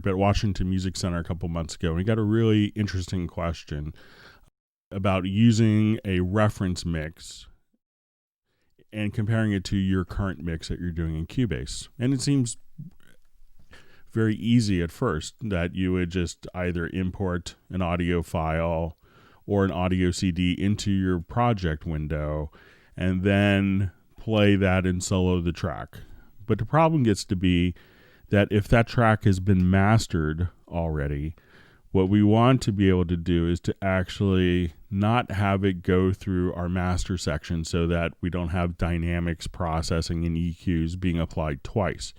at Washington Music Center a couple months ago, and we got a really interesting question about using a reference mix and comparing it to your current mix that you're doing in Cubase. And it seems very easy at first that you would just either import an audio file or an audio CD into your project window and then play that and solo the track. But the problem gets to be that if that track has been mastered already, what we want to be able to do is to actually not have it go through our master section so that we don't have dynamics processing and EQs being applied twice.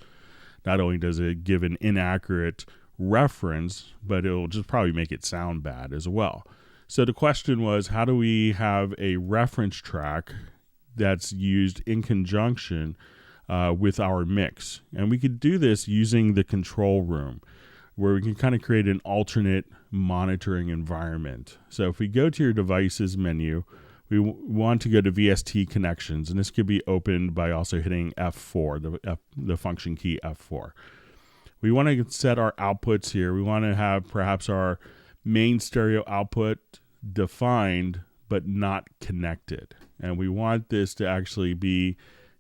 Not only does it give an inaccurate reference, but it'll just probably make it sound bad as well. So the question was, how do we have a reference track that's used in conjunction with our mix? And we could do this using the control room, where we can kind of create an alternate monitoring environment. So if we go to your devices menu, we want to go to VST connections, and this could be opened by also hitting F4, the function key F4. We want to set our outputs here. We want to have perhaps our main stereo output defined but not connected. And we want this to actually be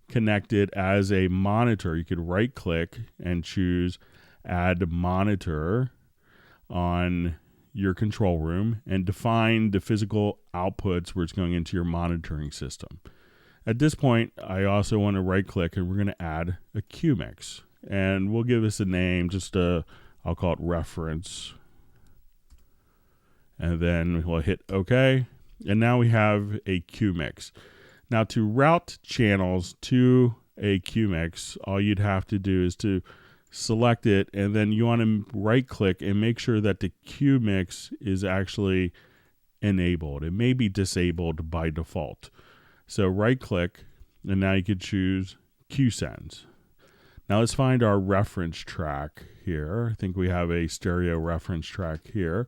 connected as a monitor. You could right click and choose Add Monitor on your control room and define the physical outputs where it's going into your monitoring system. At this point, I also want to right click and we're going to add a Q mix. And we'll give this a name, I'll call it reference. And then we'll hit OK. And now we have a Q mix. Now to route channels to a Q mix, all you'd have to do is to select it, and then you want to right click and make sure that the Q mix is actually enabled. It may be disabled by default. So right click, and now you could choose Q sends. Now let's find our reference track here. I think we have a stereo reference track here.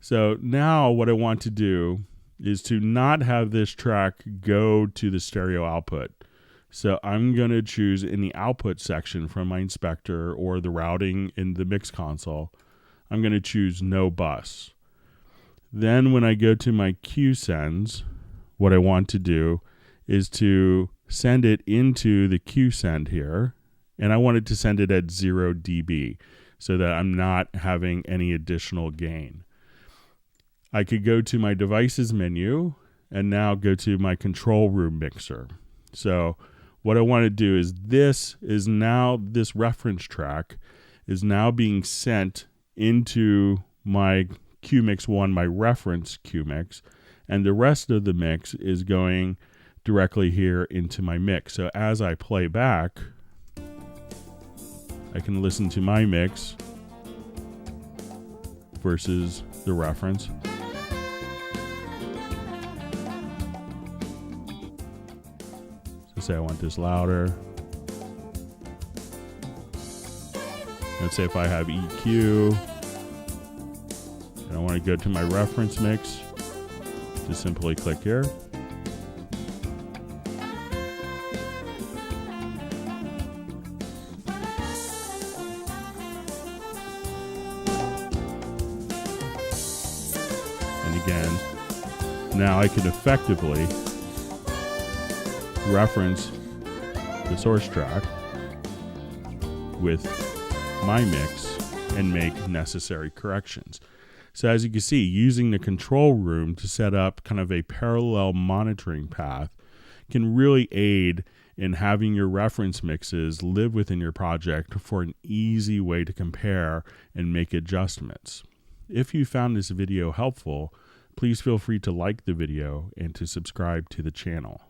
So now what I want to do is to not have this track go to the stereo output. So I'm going to choose in the output section from my inspector or the routing in the mix console, I'm going to choose no bus. Then when I go to my Q sends, what I want to do is to send it into the Q send here, and I wanted to send it at 0 dB so that I'm not having any additional gain. I could go to my devices menu and now go to my control room mixer. So what I want to do is this reference track is now being sent into my Q mix 1, my reference Q mix, and the rest of the mix is going directly here into my mix. So as I play back, I can listen to my mix versus the reference. So say I want this louder. Let's say if I have EQ and I want to go to my reference mix, just simply click here. And again, now I can effectively reference the source track with my mix and make necessary corrections. So as you can see, using the control room to set up kind of a parallel monitoring path can really aid in having your reference mixes live within your project for an easy way to compare and make adjustments. If you found this video helpful, please feel free to like the video and to subscribe to the channel.